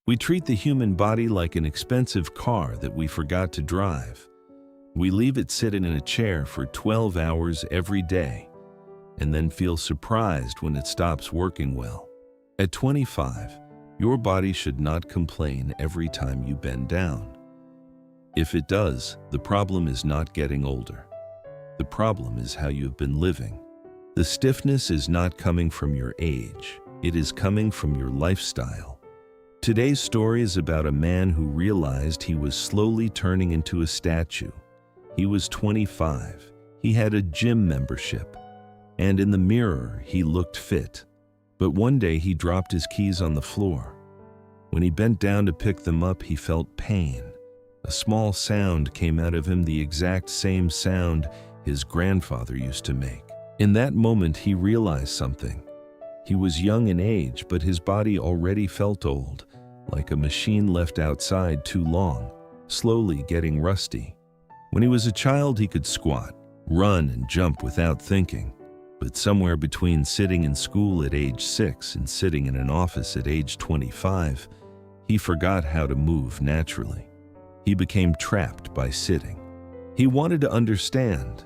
We treat the human body like an expensive car that we forgot to drive. We leave it sitting in a chair for 12 hours every day, and then feel surprised when it stops working well. At 25, your body should not complain every time you bend down. If it does, the problem is not getting older. The problem is how you have been living. The stiffness is not coming from your age. It is coming from your lifestyle. Today's story is about a man who realized he was slowly turning into a statue. He was 25. He had a gym membership, and in the mirror, he looked fit. But one day he dropped his keys on the floor. When he bent down to pick them up, he felt pain. A small sound came out of him, the exact same sound his grandfather used to make. In that moment, he realized something. He was young in age, but his body already felt old, like a machine left outside too long, slowly getting rusty. When he was a child, he could squat, run, and jump without thinking. But somewhere between sitting in school at age 6 and sitting in an office at age 25, he forgot how to move naturally. He became trapped by sitting. He wanted to understand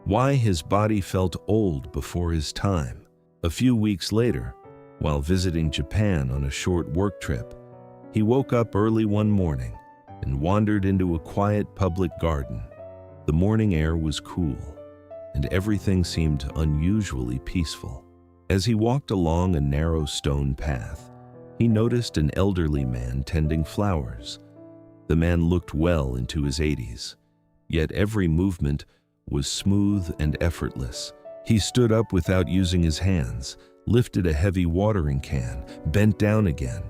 why his body felt old before his time. A few weeks later, while visiting Japan on a short work trip, he woke up early one morning and wandered into a quiet public garden. The morning air was cool, and everything seemed unusually peaceful. As he walked along a narrow stone path, he noticed an elderly man tending flowers. The man looked well into his 80s, yet every movement was smooth and effortless. He stood up without using his hands, lifted a heavy watering can, bent down again.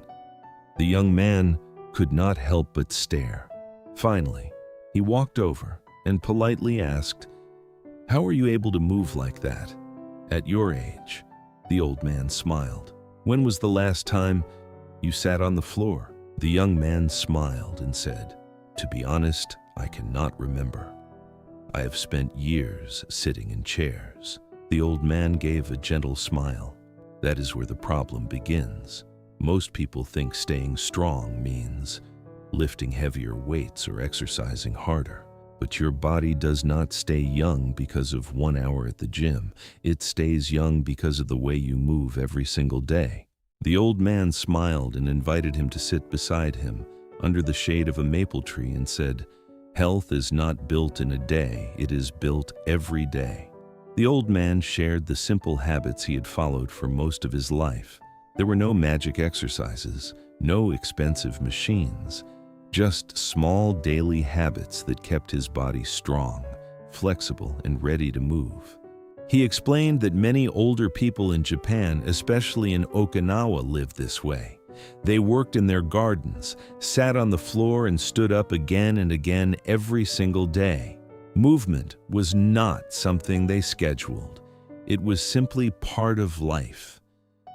The young man could not help but stare. Finally, he walked over and politely asked, "How are you able to move like that at your age?" The old man smiled. "When was the last time you sat on the floor?" The young man smiled and said, "To be honest, I cannot remember. I have spent years sitting in chairs." The old man gave a gentle smile. "That is where the problem begins. Most people think staying strong means lifting heavier weights or exercising harder. But your body does not stay young because of 1 hour at the gym. It stays young because of the way you move every single day." The old man smiled and invited him to sit beside him under the shade of a maple tree and said, "Health is not built in a day, it is built every day." The old man shared the simple habits he had followed for most of his life. There were no magic exercises, no expensive machines, just small daily habits that kept his body strong, flexible, and ready to move. He explained that many older people in Japan, especially in Okinawa, lived this way. They worked in their gardens, sat on the floor, and stood up again and again every single day. Movement was not something they scheduled. It was simply part of life.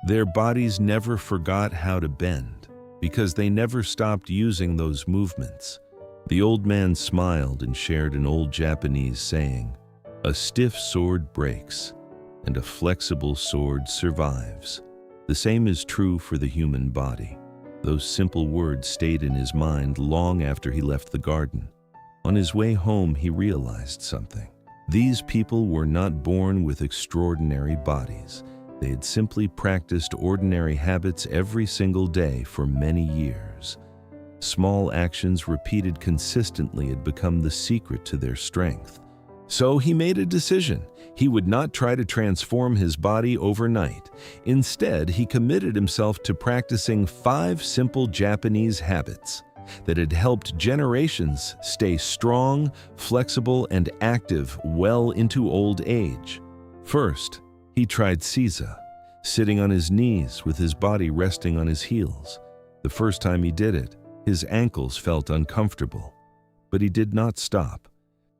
Their bodies never forgot how to bend, because they never stopped using those movements. The old man smiled and shared an old Japanese saying, "A stiff sword breaks, and a flexible sword survives." The same is true for the human body. Those simple words stayed in his mind long after he left the garden. On his way home, he realized something. These people were not born with extraordinary bodies. They had simply practiced ordinary habits every single day for many years. Small actions repeated consistently had become the secret to their strength. So he made a decision. He would not try to transform his body overnight. Instead, he committed himself to practicing 5 simple Japanese habits that had helped generations stay strong, flexible, and active well into old age. First, he tried Seiza, sitting on his knees with his body resting on his heels. The first time he did it, his ankles felt uncomfortable, but he did not stop.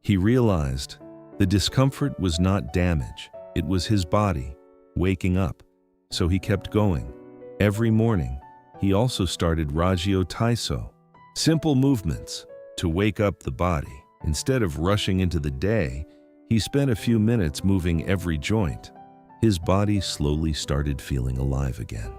He realized the discomfort was not damage, it was his body waking up, so he kept going. Every morning, he also started Ragyo Taiso, simple movements to wake up the body. Instead of rushing into the day, he spent a few minutes moving every joint. His body slowly started feeling alive again.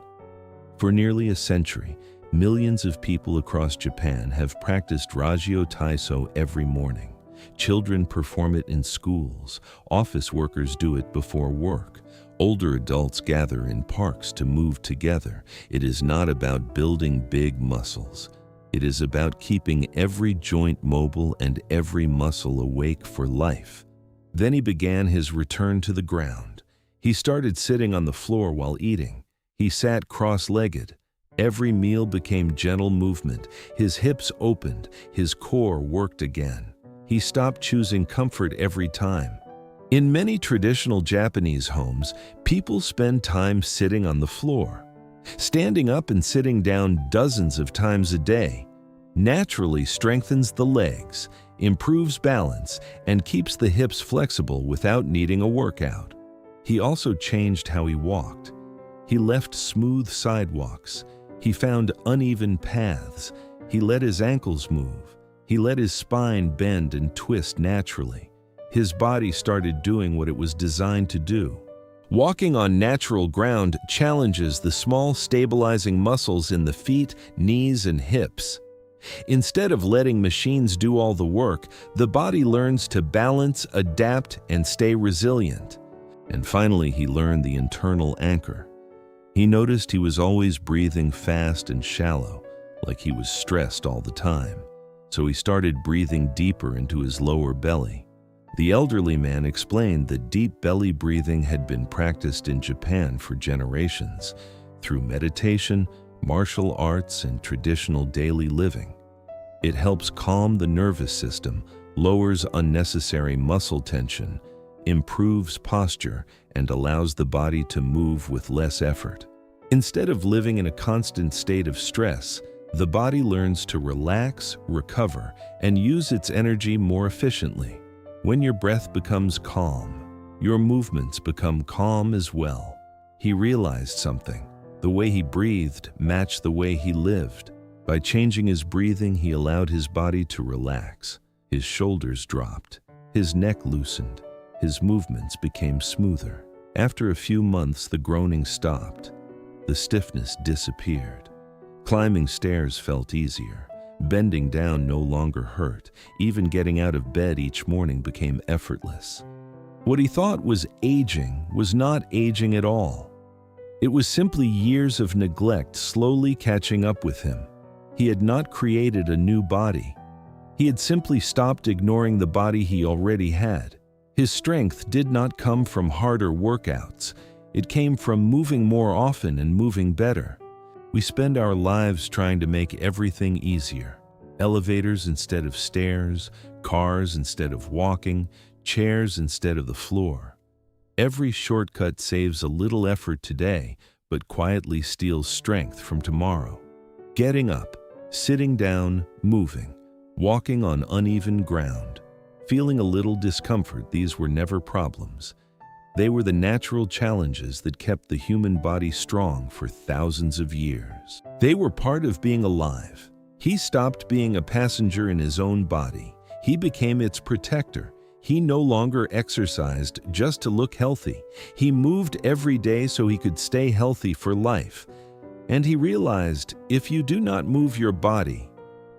For nearly a century, Millions of people across Japan have practiced Rajyo Taiso every morning. Children perform it in schools, office workers do it before work, older adults gather in parks to move together. It is not about building big muscles. It is about keeping every joint mobile and every muscle awake for life. Then he began his return to the ground. He started sitting on the floor while eating. He sat cross-legged. Every meal became gentle movement. His hips opened. His core worked again. He stopped choosing comfort every time. In many traditional Japanese homes, people spend time sitting on the floor. Standing up and sitting down dozens of times a day naturally strengthens the legs, improves balance, and keeps the hips flexible without needing a workout. He also changed how he walked. He left smooth sidewalks. He found uneven paths. He let his ankles move. He let his spine bend and twist naturally. His body started doing what it was designed to do. Walking on natural ground challenges the small stabilizing muscles in the feet, knees, and hips. Instead of letting machines do all the work, the body learns to balance, adapt, and stay resilient. And finally, he learned the internal anchor. He noticed he was always breathing fast and shallow, like he was stressed all the time. So he started breathing deeper into his lower belly. The elderly man explained that deep belly breathing had been practiced in Japan for generations, through meditation, martial arts, and traditional daily living. It helps calm the nervous system, lowers unnecessary muscle tension, improves posture, and allows the body to move with less effort. Instead of living in a constant state of stress, the body learns to relax, recover, and use its energy more efficiently. When your breath becomes calm, your movements become calm as well. He realized something. The way he breathed matched the way he lived. By changing his breathing, he allowed his body to relax. His shoulders dropped. His neck loosened. His movements became smoother. After a few months, the groaning stopped. The stiffness disappeared. Climbing stairs felt easier. Bending down no longer hurt. Even getting out of bed each morning became effortless. What he thought was aging was not aging at all. It was simply years of neglect slowly catching up with him. He had not created a new body. He had simply stopped ignoring the body he already had. His strength did not come from harder workouts. It came from moving more often and moving better. We spend our lives trying to make everything easier. Elevators instead of stairs, cars instead of walking, chairs instead of the floor. Every shortcut saves a little effort today, but quietly steals strength from tomorrow. Getting up, sitting down, moving, walking on uneven ground, feeling a little discomfort, these were never problems. They were the natural challenges that kept the human body strong for thousands of years. They were part of being alive. He stopped being a passenger in his own body. He became its protector. He no longer exercised just to look healthy. He moved every day so he could stay healthy for life. And he realized, if you do not move your body,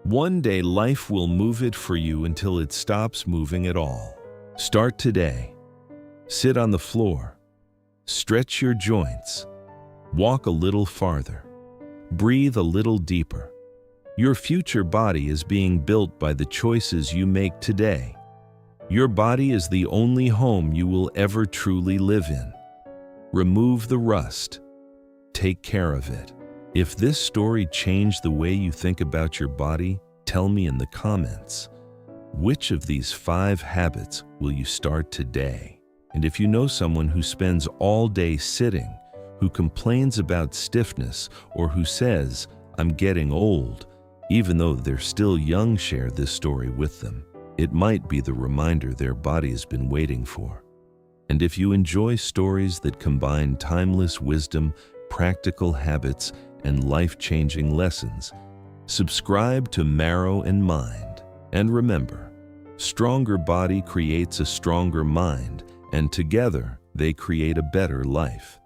one day life will move it for you until it stops moving at all. Start today. Sit on the floor. Stretch your joints. Walk a little farther. Breathe a little deeper. Your future body is being built by the choices you make today. Your body is the only home you will ever truly live in. Remove the rust. Take care of it. If this story changed the way you think about your body, tell me in the comments. Which of these 5 habits will you start today? And if you know someone who spends all day sitting, who complains about stiffness, or who says, "I'm getting old," even though they're still young, share this story with them. It might be the reminder their body has been waiting for. And if you enjoy stories that combine timeless wisdom, practical habits, and life-changing lessons, subscribe to Marrow and Mind. And remember, stronger body creates a stronger mind, and together they create a better life.